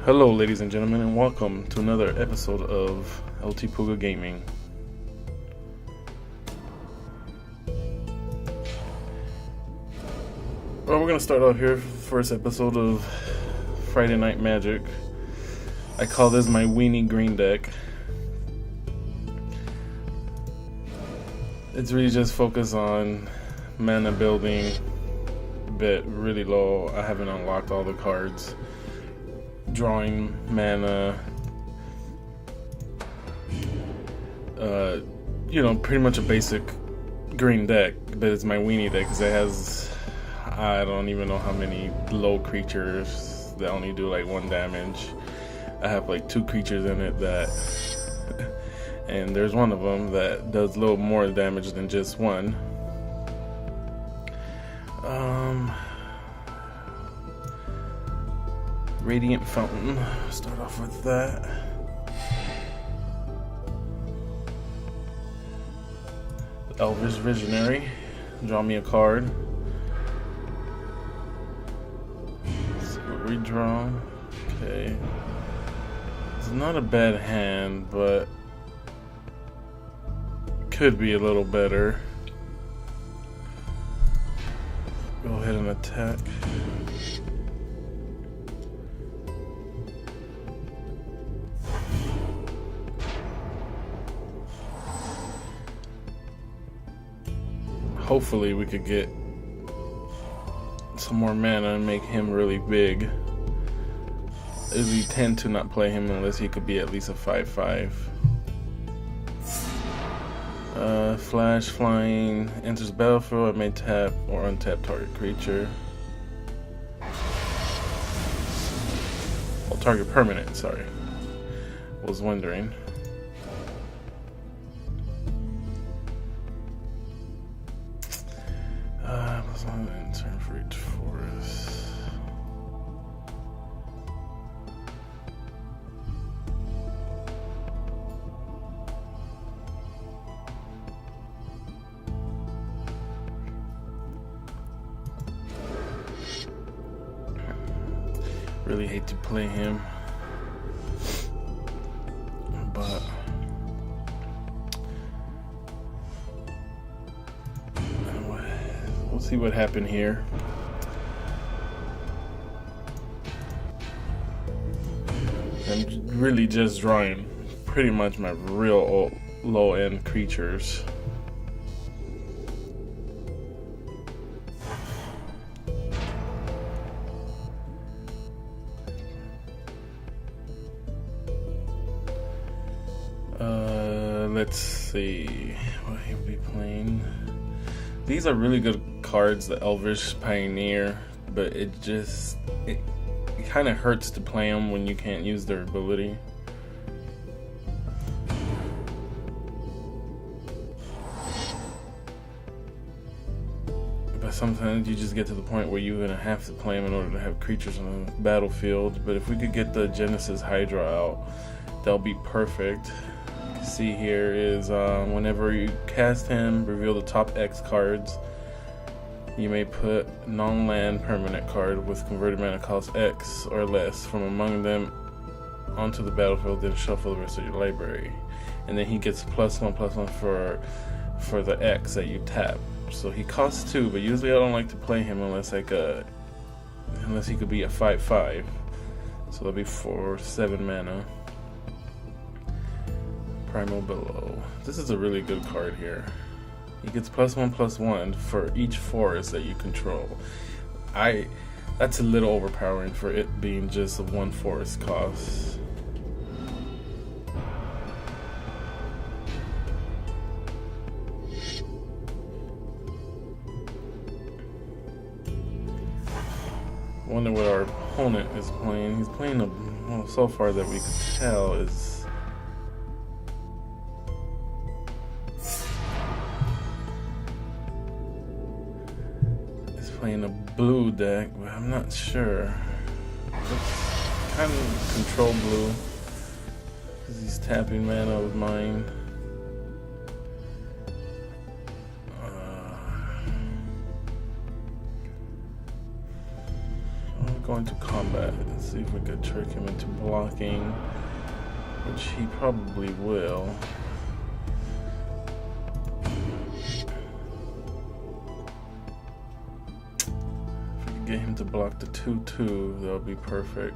Hello ladies and gentlemen, and welcome to another episode of LTPUGA Gaming. Well, we're going to start off here for the first episode of Friday Night Magic. I call this my Winnie green deck. It's really just focused on mana building, but really low. I haven't unlocked all the cards. Drawing mana, pretty much a basic green deck, but it's my Winnie deck because it has, I don't even know how many low creatures that only do like 1 damage. I have like 2 creatures in it that, and there's one of them that does a little more damage than just 1. Radiant Fountain, start off with that. Elvish Visionary, draw me a card. So redraw, okay. It's not a bad hand, but could be a little better. Go ahead and attack. Hopefully we could get some more mana and make him really big. As we tend to not play him unless he could be at least a 5/5. Flash flying, enters battlefield, it may tap or untap target creature. Well, target permanent, sorry. Was wondering. Turn for each forest. Really hate to play him, but we'll see what happened here. I'm really just drawing pretty much my real low-end creatures. Let's see what he'll be playing. These are really good cards, the Elvish Pioneer, but it kind of hurts to play them when you can't use their ability. But sometimes you just get to the point where you're gonna have to play them in order to have creatures on the battlefield. But if we could get the Genesis Hydra out, that'll be perfect. You can see here is whenever you cast him, reveal the top X cards. You may put non-land permanent card with converted mana cost X or less from among them onto the battlefield, then shuffle the rest of your library. And then he gets +1/+1 for the X that you tap. So he costs 2, but usually I don't like to play him unless he could be a 5/5. So that'll be for 7 mana. Primal Bell. This is a really good card here. He gets +1/+1 for each forest that you control. That's a little overpowering for it being just a 1 forest cost. Wonder what our opponent is playing. He's playing well, so far that we could tell is playing a blue deck, but I'm not sure. Looks kind of control blue because he's tapping mana with mine. go into combat and see if we could trick him into blocking, which he probably will. If we could get him to block the 2/2, that would be perfect.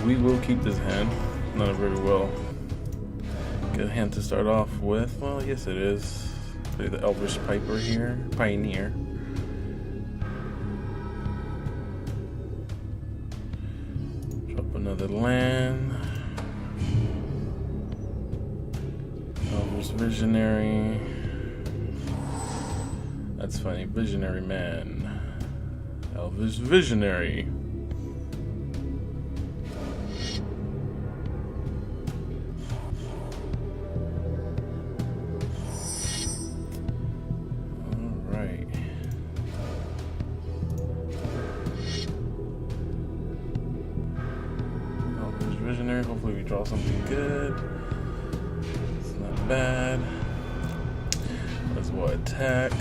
We will keep this hand. Not a very well good hand to start off with. Well, yes it is. Play the Elvish Pioneer. Drop another land. Elvish Visionary. That's funny. Visionary man. Elvish Visionary. Visionary. Hopefully we draw something good. It's not bad. Let's go attack.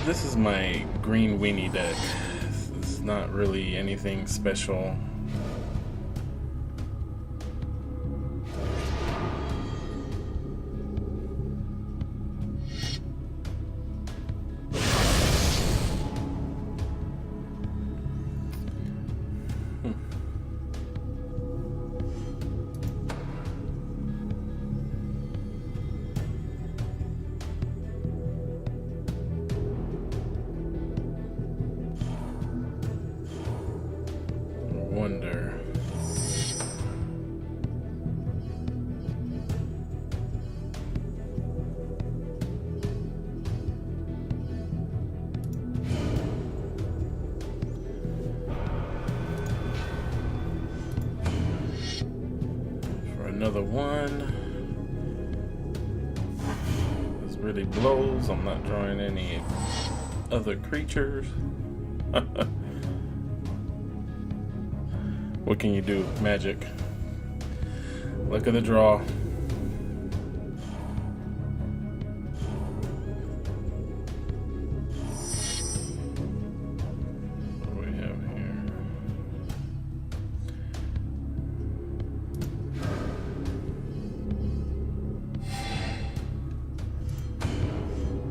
This is my green Winnie deck. It's not really anything special. Wonder. For another one. This really blows. I'm not drawing any other creatures. What can you do? Magic. Luck of the draw. What do we have here?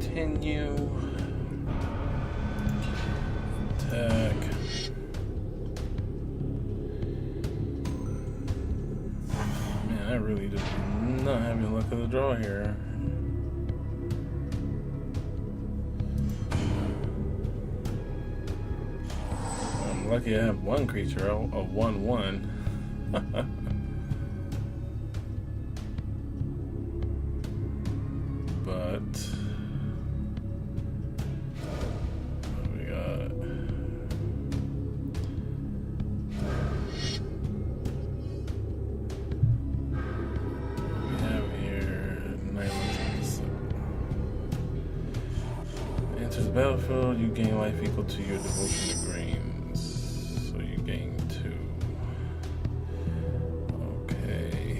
Continue. Attack. I really just not having luck of the draw here. I'm lucky I have one creature, a 1/1. But what do we got? Enters the battlefield, you gain life equal to your devotion to greens. So you gain 2. Okay.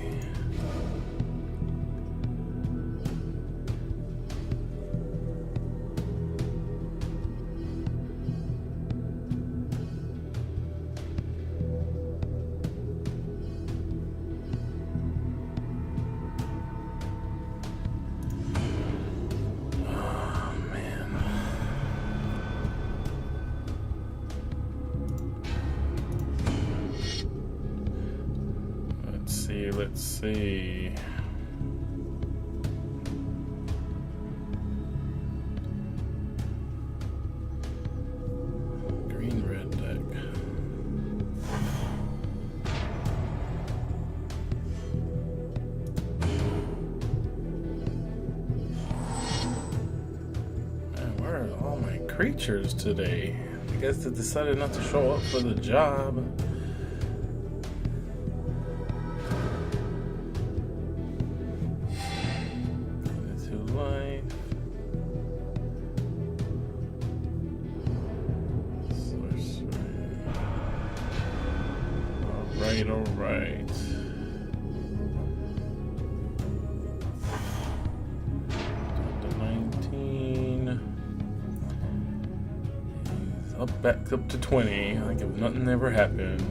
Let's see. Green red deck. Man, where are all my creatures today? I guess they decided not to show up for the job. All right. Down to 19. Back up to 20. Like if nothing ever happened.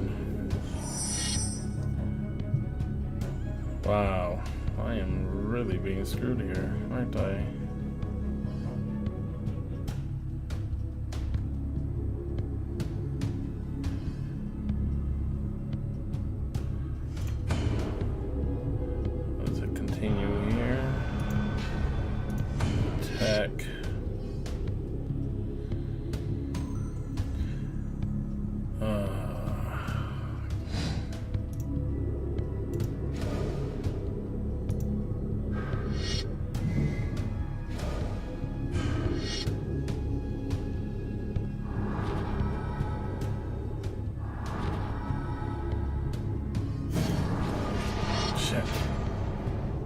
Wow. I am really being screwed here, aren't I?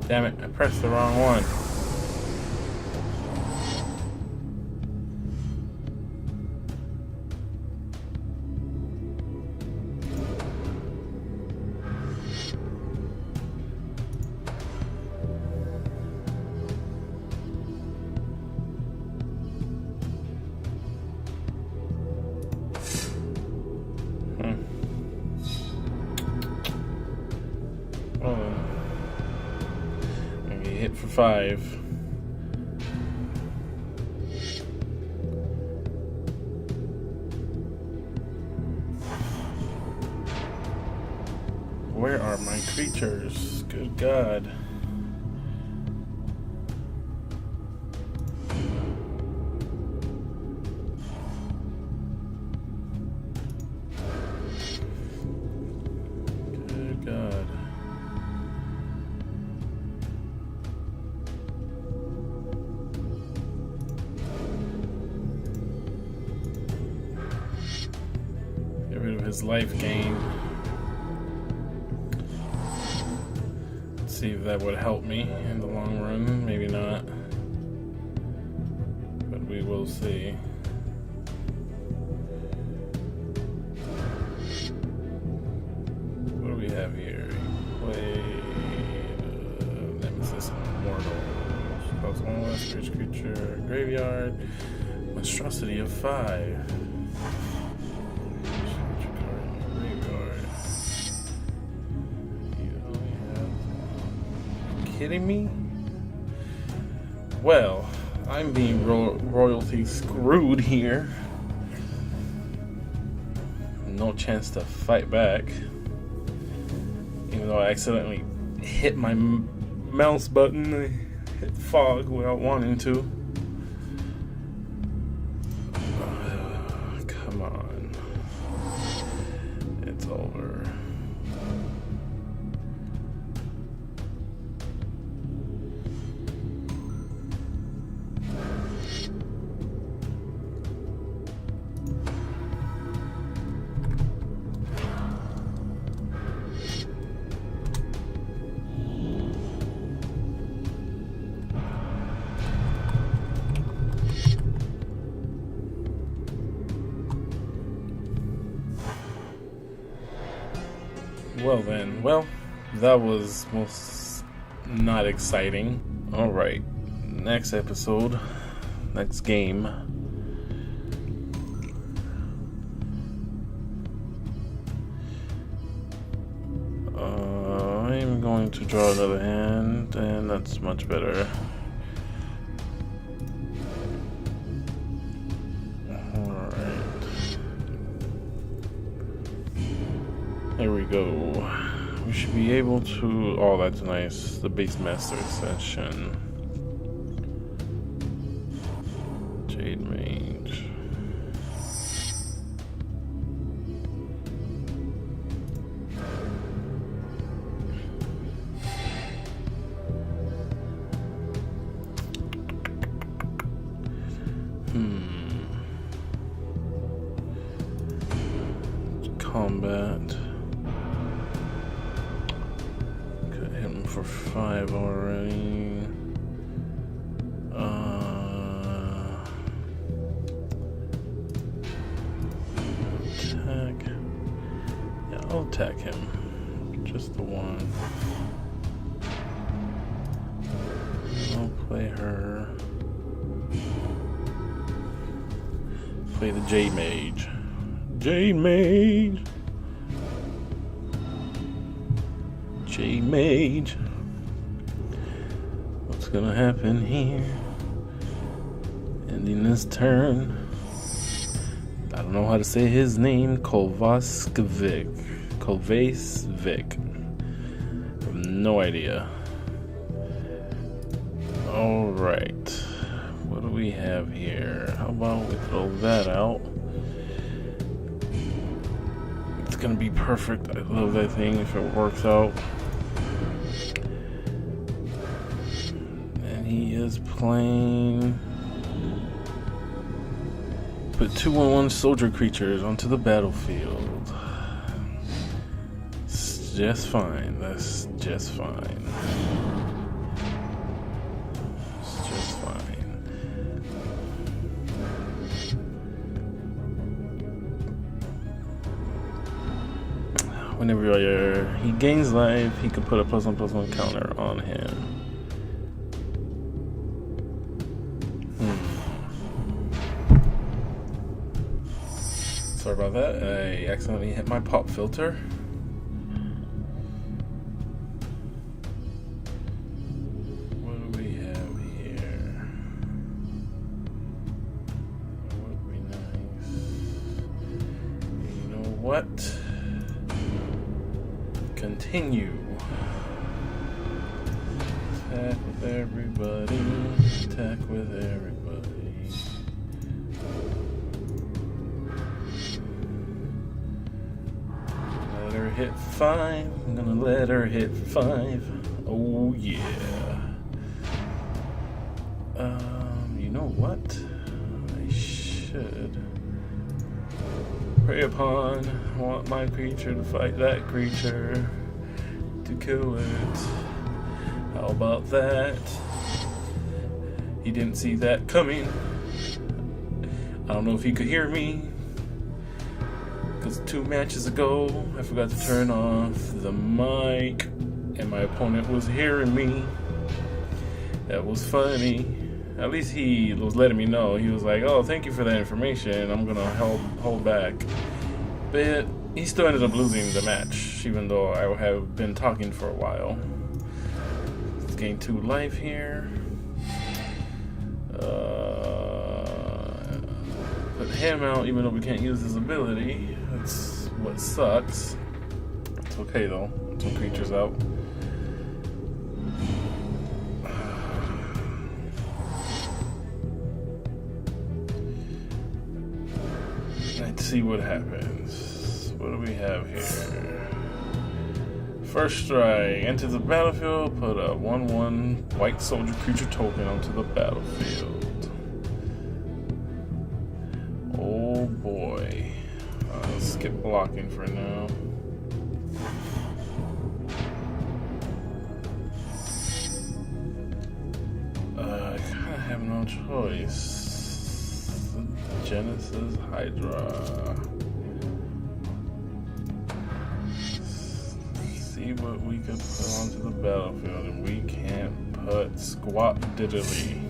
Damn it, I pressed the wrong one. Hit for 5. Where are my creatures? Good God. Good God. Get rid of his life gain. See if that would help me in the long run. Maybe not, but we will see. What do we have here? Play Nemesis Immortal. Cause one less for each creature. Graveyard. Monstrosity of 5. Kidding me? Well, I'm being royalty screwed here. No chance to fight back. Even though I accidentally hit my mouse button, I hit fog without wanting to. Come on. It's over. Well then, that was most not exciting. Alright, next episode, next game. I'm going to draw another hand, and that's much better. There we go. We should be able to... Oh, that's nice. The Base Master Extension. Jade Mage. Combat. For 5 already. Attack. Yeah, I'll attack him. Just the one. I'll play her. Play the Jade Mage. Jade Mage. Jade Mage. What's gonna happen here? Ending this turn. I don't know how to say his name. Kolvasvik. No idea. Alright. What do we have here? How about we throw that out? It's gonna be perfect. I love that thing if it works out. He is playing. Put 2/1 soldier creatures onto the battlefield. It's just fine. That's just fine. It's fine. Whenever he gains life, he can put a +1/+1 counter on him. Sorry about that. I accidentally hit my pop filter. What do we have here? What would be nice? You know what? Continue. Attack with everybody. Attack with everybody. Let her hit 5. I'm gonna let her hit 5. Oh yeah. You know what? I should prey upon. I want my creature to fight that creature to kill it. How about that? He didn't see that coming. I don't know if he could hear me, because 2 matches ago I forgot to turn off the mic and my opponent was hearing me. That was funny. At least he was letting me know. He was like, oh, thank you for that information. I'm gonna hold back. But he still ended up losing the match, even though I have been talking for a while. Let's gain 2 life here. Put him out, even though we can't use his ability. That's what sucks. It's okay though. Some creatures out. Let's see what happens. What do we have here? First strike. Enter the battlefield. Put a 1/1 white soldier creature token onto the battlefield. Oh boy. Let's skip blocking for now. I kind of have no choice. Genesis Hydra. See what we could put onto the battlefield, and we can't put squat diddly.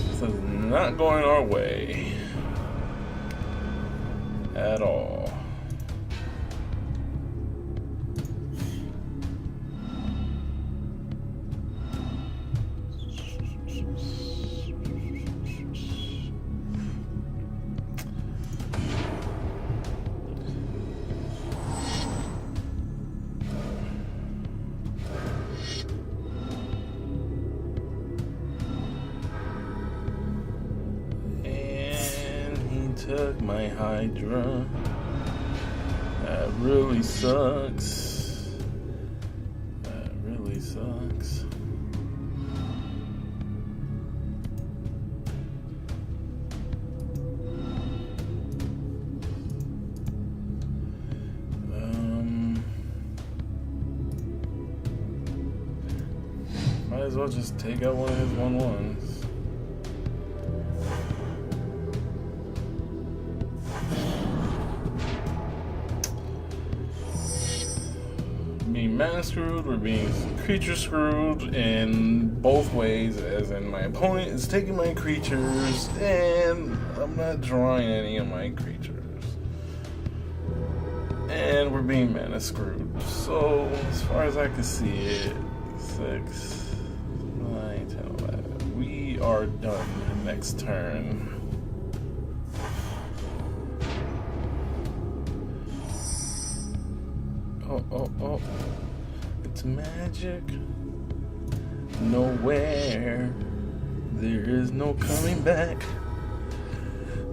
This is not going our way at all. Took my Hydra. That really sucks. That really sucks. Might as well just take out one of his 1/1s. Being mana screwed, we're being creature screwed in both ways, as in my opponent is taking my creatures and I'm not drawing any of my creatures. And we're being mana screwed. So as far as I can see it, 6, 9, 10, 11. We are done next turn. Oh, it's magic. Nowhere. There is no coming back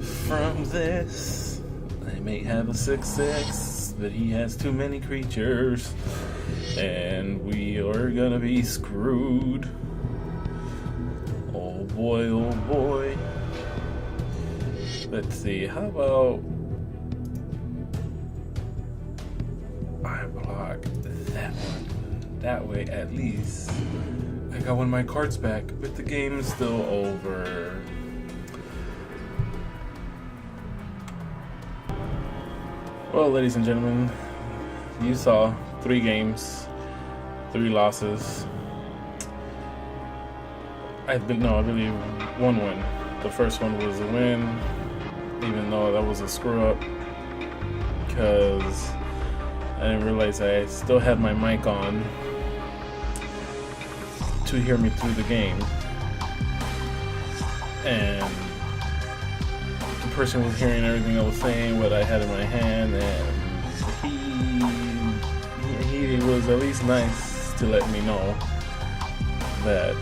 from this. I may have a 6/6, but he has too many creatures, and we are gonna be screwed. Oh boy, oh boy. Let's see, how about I block that one? That way, at least, I got one of my cards back, but the game is still over. Well, ladies and gentlemen, you saw 3 games, 3 losses. I believe 1 win. The first one was a win, even though that was a screw up, because I didn't realize I still had my mic on to hear me through the game, and the person was hearing everything I was saying, what I had in my hand, and he was at least nice to let me know that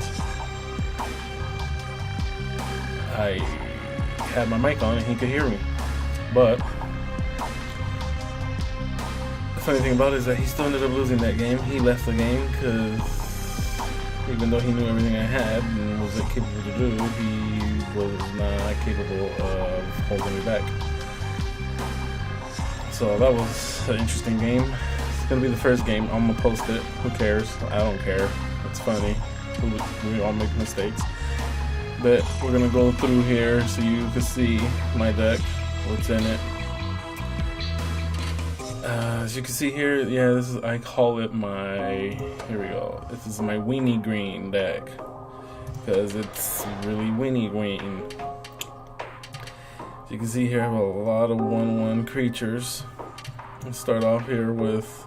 I had my mic on and he could hear me. But the funny thing about it is that he still ended up losing that game. He left the game because even though he knew everything I had and was capable to do, he was not capable of holding me back. So that was an interesting game. It's gonna be the first game. I'm gonna post it. Who cares? I don't care. It's funny. We all make mistakes. But we're gonna go through here so you can see my deck, what's in it. As you can see here, yeah, this is, I call it my, here we go. This is my Winnie green deck, because it's really Winnie green. As you can see here, I have a lot of 1/1 creatures. Let's start off here with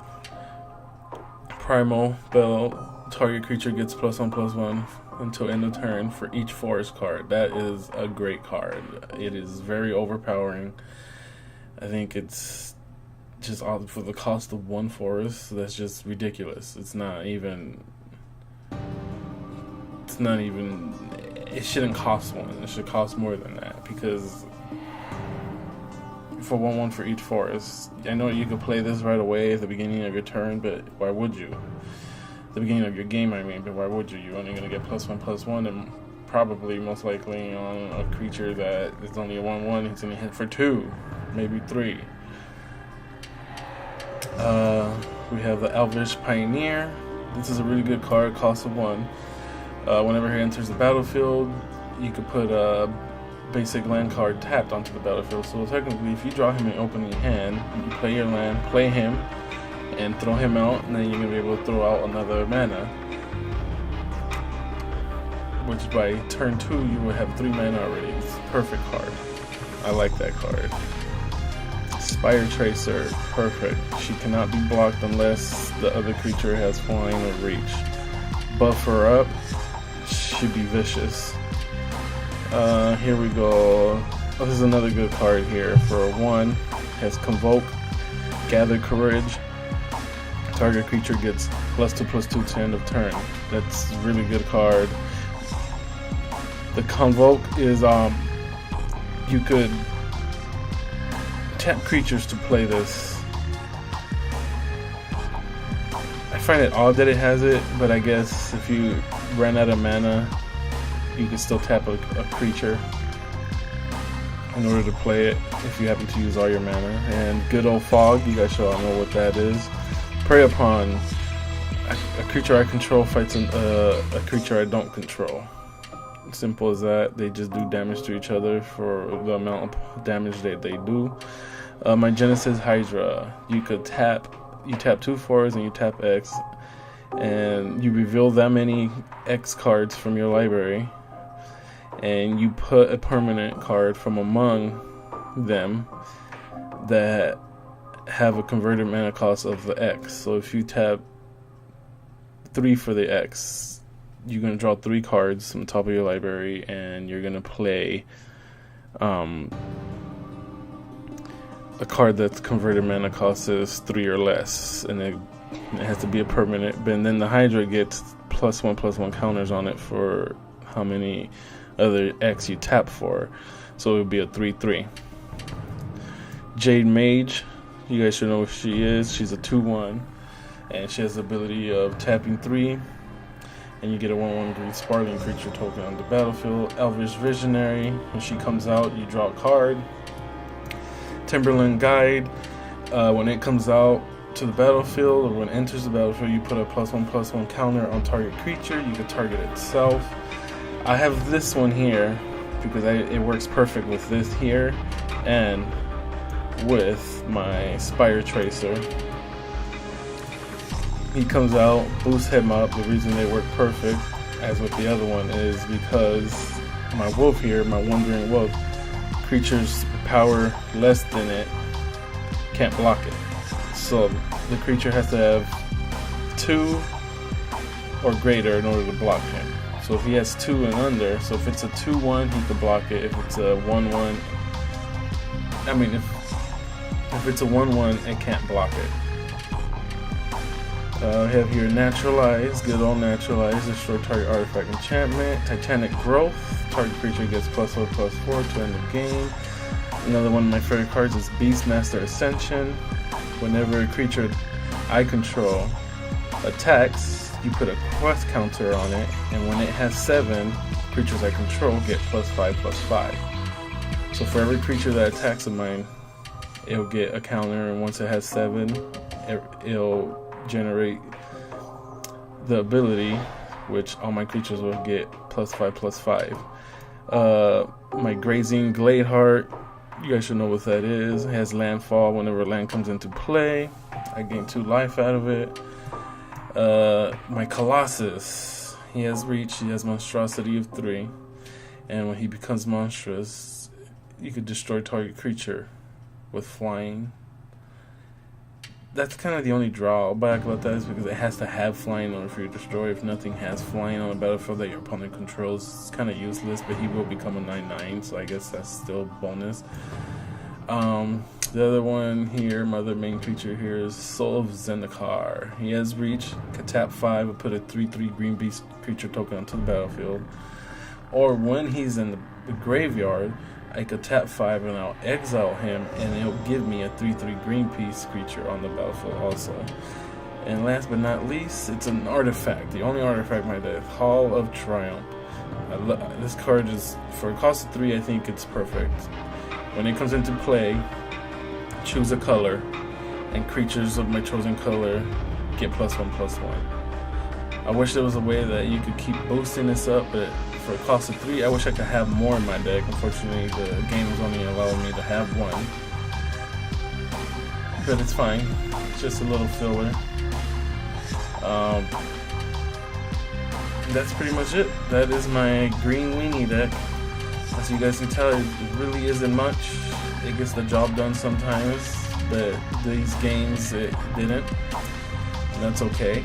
Primal Bell. Target creature gets +1/+1 until end of turn for each forest card. That is a great card. It is very overpowering. I think it's just all for the cost of 1 forest. That's just ridiculous. It shouldn't cost 1. It should cost more than that, because for 1/1 for each forest, I know you could play this right away at the beginning of your turn, but why would you? The beginning of your game, I mean, but why would you? You're only going to get +1/+1, and probably most likely on a creature that is only a 1/1, he's going to hit for 2, maybe 3. We have the Elvish Pioneer. This is a really good card, cost of 1. Whenever he enters the battlefield, you could put a basic land card tapped onto the battlefield. So technically, if you draw him in opening hand, you play your land, play him, and throw him out, and then you're going to be able to throw out another mana. Which by turn 2, you will have 3 mana already. It's a perfect card. I like that card. Spire Tracer, perfect. She cannot be blocked unless the other creature has flying or reach. Buff her up, should be vicious. Here we go. Oh, this is another good card here. For a 1, has Convoke, Gather Courage. Target creature gets +2/+2 to end of turn. That's a really good card. The Convoke is you could tap creatures to play this. I find it odd that it has it, but I guess if you ran out of mana, you can still tap a creature in order to play it if you happen to use all your mana. And good old Fog, you guys should all know what that is. Prey upon a creature I control fights a creature I don't control. Simple as that. They just do damage to each other for the amount of damage that they do. My Genesis Hydra. You tap 2 forests and you tap X, and you reveal that many X cards from your library, and you put a permanent card from among them that have a converted mana cost of the X. So if you tap 3 for the X, you're going to draw 3 cards from the top of your library, and you're going to play a card that's converted mana cost is 3 or less, and it has to be a permanent. But then the Hydra gets +1/+1 counters on it for how many other X you tap for, so it would be a 3/3. Jade Mage, you guys should know what she is. She's a 2/1, and she has the ability of tapping 3, and you get a 1/1 green sparkling creature token on the battlefield. Elvish Visionary, when she comes out, you draw a card. Timberland Guide, when it comes out, to the battlefield, or when it enters the battlefield, you put a +1/+1 counter on target creature. You can target itself. I have this one here because it works perfect with this here and with my Spire Tracer. He comes out, boosts him up. The reason they work perfect, as with the other one, is because my wolf here, my Wandering Wolf, creatures power less than it can't block it. So the creature has to have 2 or greater in order to block him. So if he has 2 and under, so if it's a 2/1, he can block it. If it's a 1/1, I mean, if it's a 1/1, it can't block it. I have here Naturalize, good old Naturalize, destroy target artifact enchantment. Titanic Growth, target creature gets +4/+4 to end the game. Another one of my favorite cards is Beastmaster Ascension. Whenever a creature I control attacks, you put a quest counter on it, and when it has 7, creatures I control get +5/+5. So for every creature that attacks of mine, it'll get a counter, and once it has 7, it'll generate the ability, which all my creatures will get +5/+5. My Grazing Gladeheart, you guys should know what that is. It has landfall. Whenever land comes into play, I gain 2 life out of it. My Colossus, he has reach, he has monstrosity of 3, and when he becomes monstrous, you could destroy target creature with flying. That's kind of the only drawback about that, is because it has to have flying in order for you to destroy. If nothing has flying on the battlefield that your opponent controls, it's kind of useless, but he will become a 9/9, so I guess that's still bonus. The other one here, my other main creature here, is Soul of Zendikar. He has reach, can tap 5 and put a 3/3 green beast creature token onto the battlefield. Or when he's in the graveyard, I could tap 5 and I'll exile him, and it'll give me a 3/3 green piece creature on the battlefield also. And last but not least, it's an artifact. The only artifact in my deck, Hall of Triumph. This card is, for a cost of 3, I think it's perfect. When it comes into play, choose a color, and creatures of my chosen color get +1/+1. I wish there was a way that you could keep boosting this up, but for a cost of 3, I wish I could have more in my deck. Unfortunately, the game is only allowing me to have 1. But it's fine. It's just a little filler. That's pretty much it. That is my green Winnie deck. As you guys can tell, it really isn't much. It gets the job done sometimes, but these games it didn't. And that's okay.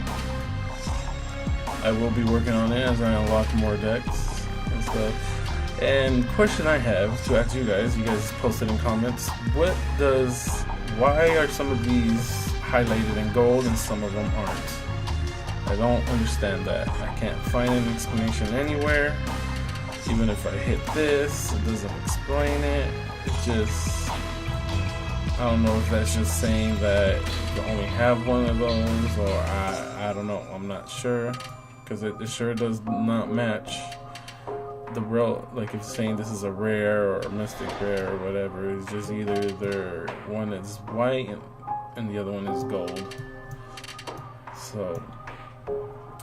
I will be working on it as I unlock more decks and stuff. And question I have to ask you guys posted in comments, why are some of these highlighted in gold and some of them aren't? I don't understand that. I can't find an explanation anywhere. Even if I hit this, it doesn't explain it. It just, I don't know if that's just saying that you only have one of those, or I don't know. I'm not sure, because it sure does not match the real, like if it's saying this is a rare or a mystic rare or whatever. It's just either they're one is white and the other one is gold. So,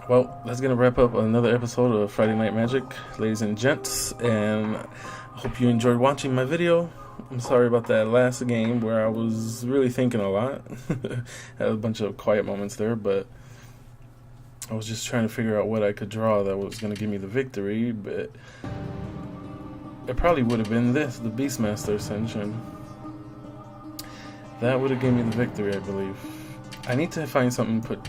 well, that's gonna wrap up another episode of Friday Night Magic, ladies and gents, and I hope you enjoyed watching my video. I'm sorry about that last game where I was really thinking a lot. Had a bunch of quiet moments there, but I was just trying to figure out what I could draw that was going to give me the victory, but it probably would have been this, the Beastmaster Ascension. That would have given me the victory, I believe. I need to find something to put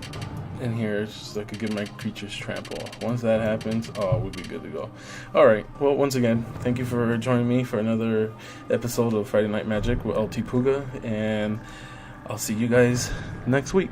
in here so I could give my creatures trample. Once that happens, we'll be good to go. Alright, well, once again, thank you for joining me for another episode of Friday Night Magic with LTPUGA, and I'll see you guys next week.